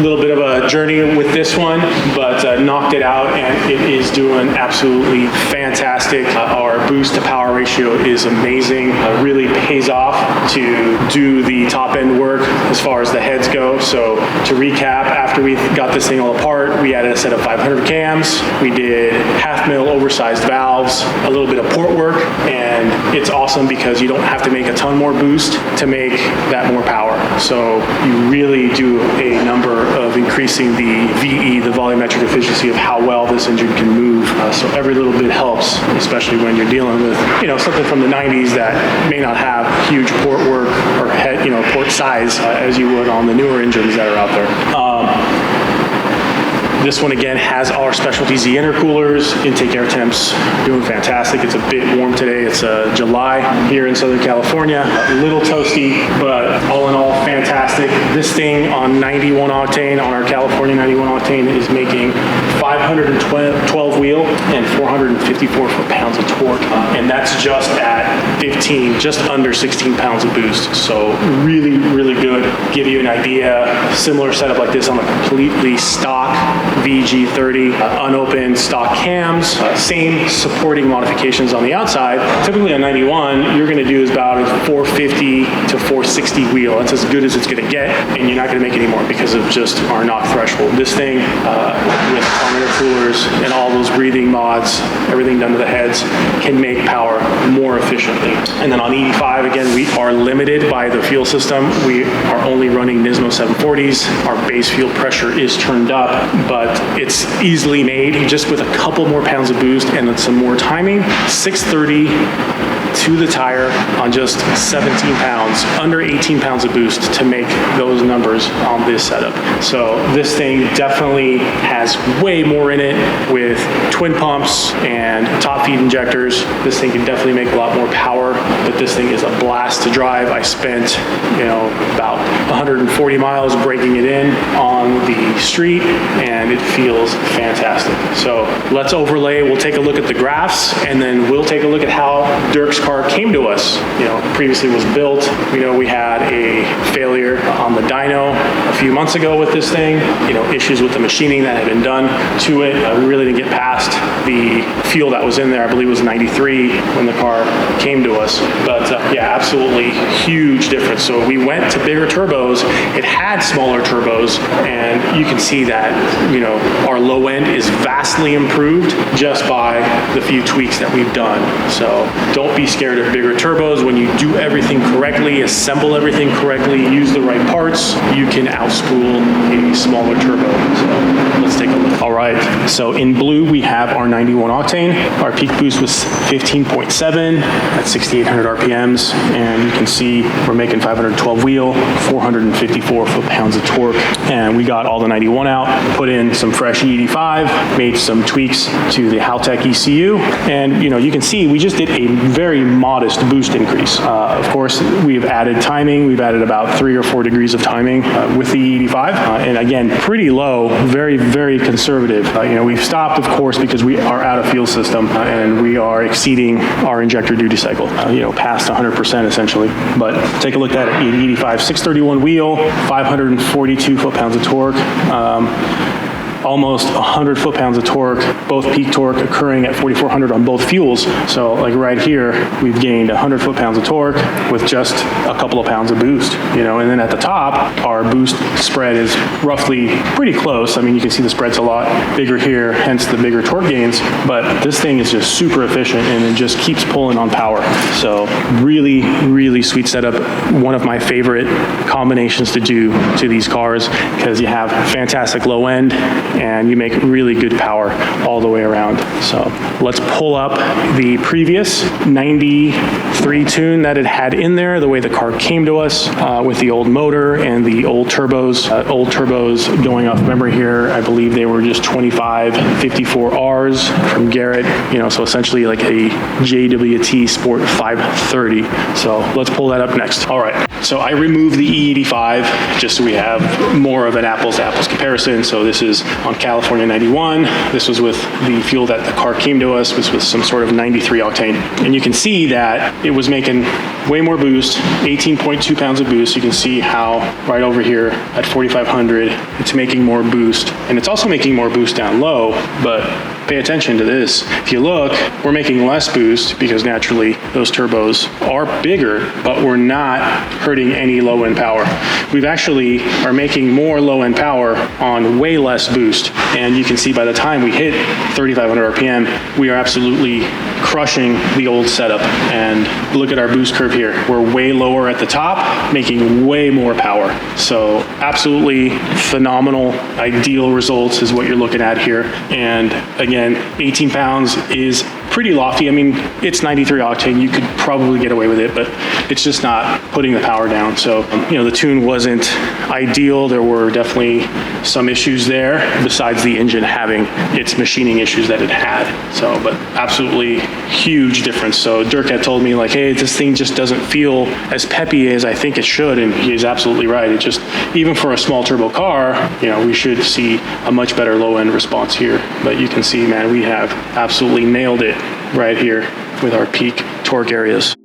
little bit of a journey with this one, but knocked it out, and it is doing absolutely fantastic. Our boost to power ratio is amazing. Really pays off to do the top end work as far as the heads go. So to recap, after we got this thing all apart, we added a set of 500 cams. We did half mil oversized valves, a little bit of port work, and it's awesome because you don't have to make a ton more boost to make that more power. So you really do a number of increasing the VE, the volumetric efficiency of how well this engine can move. So every little bit helps, especially when you're dealing with, something from the 90s that may not have huge port work or head, port size as you would on the newer engines that are out there. This one again has our specialty Z intercoolers, intake air temps doing fantastic. It's a bit warm today. It's July here in Southern California. A little toasty, but all in all, fantastic. This thing on 91 octane, on our California 91 octane, is making 512 wheel and 454 foot-pounds of torque. And that's just at 15, just under 16 pounds of boost. So really, really good. Give you an idea, similar setup like this on a completely stock VG30, unopened stock cams, same supporting modifications on the outside. Typically on 91, you're going to do is about a 450 to 460 wheel. That's as good as it's going to get, and you're not going to make any more because of just our knock threshold. This thing, with intercoolers and all those breathing mods, everything done to the heads, can make power more efficiently. And then on 85, again, we are limited by the fuel system. We are only running Nismo 740s. Our base fuel pressure is turned up, but it's easily made just with a couple more pounds of boost and some more timing. 630 to the tire on just 17 pounds, under 18 pounds of boost to make those numbers on this setup. So this thing definitely has way more in it with twin pumps and top feed injectors. This thing can definitely make a lot more power, but this thing is a blast to drive. I spent, about 140 miles breaking it in on the street, and it feels fantastic. So let's overlay, we'll take a look at the graphs, and then we'll take a look at how Dirk's car came to us. Previously was built. We know we had a failure on the dyno a few months ago with this thing, issues with the machining that had been done to it. We really didn't get past the fuel that was in there. I believe it was 93 when the car came to us. But yeah, absolutely huge difference. So we went to bigger turbos. It had smaller turbos, and you can see that, our low end is vastly improved just by the few tweaks that we've done. So don't be scared of bigger turbos. When you do everything correctly, assemble everything correctly, use the right parts, you can outspool a smaller turbo. So let's take a look. All right, so in blue we have our 91 octane. Our peak boost was 15.7 at 6,800 RPMs, and you can see we're making 512 wheel, 454 foot-pounds of torque, and we got all the 91 out, put in some fresh E85, made some tweaks to the Haltech ECU, and you can see we just did a very modest boost increase. Of course, we've added timing. We've added about 3 or 4 degrees of timing with the E85, and again, pretty low, very, very conservative. We've stopped, of course, because we are out of fuel system, and we are exceeding our injector duty cycle, past 100% essentially. But take a look at it, E85, 631 wheel, 542 foot-pounds of torque. Almost 100 foot-pounds of torque, both peak torque occurring at 4,400 on both fuels. So like right here, we've gained 100 foot-pounds of torque with just a couple of pounds of boost, and then at the top, our boost spread is roughly pretty close. I mean, you can see the spread's a lot bigger here, hence the bigger torque gains, but this thing is just super efficient and it just keeps pulling on power. So really, really sweet setup. One of my favorite combinations to do to these cars because you have fantastic low end and you make really good power all the way around. So let's pull up the previous 93 tune that it had in there, the way the car came to us with the old motor and the old turbos. Old turbos going off memory here, I believe they were just 2554Rs from Garrett, so essentially like a JWT Sport 530. So let's pull that up next. All right, so I removed the E85 just so we have more of an apples to apples comparison. So this is on California 91. This was with the fuel that the car came to us, was with some sort of 93 octane. And you can see that it was making way more boost, 18.2 pounds of boost. You can see how right over here at 4,500, it's making more boost. And it's also making more boost down low, but pay attention to this. If you look, we're making less boost because naturally those turbos are bigger, but we're not hurting any low end power. We've actually are making more low end power on way less boost. And you can see by the time we hit 3,500 RPM, we are absolutely crushing the old setup. And look at our boost curve here. We're way lower at the top, making way more power. So absolutely phenomenal, ideal results is what you're looking at here. And again, 18 pounds is pretty lofty. I mean, it's 93 octane. You could probably get away with it, but it's just not putting the power down. So, the tune wasn't ideal. There were definitely some issues there besides the engine having its machining issues that it had. So, but absolutely huge difference. So Dirk had told me like, hey, this thing just doesn't feel as peppy as I think it should. And he is absolutely right. It just, even for a small turbo car, we should see a much better low end response here. But you can see, man, we have absolutely nailed it right here with our peak torque areas.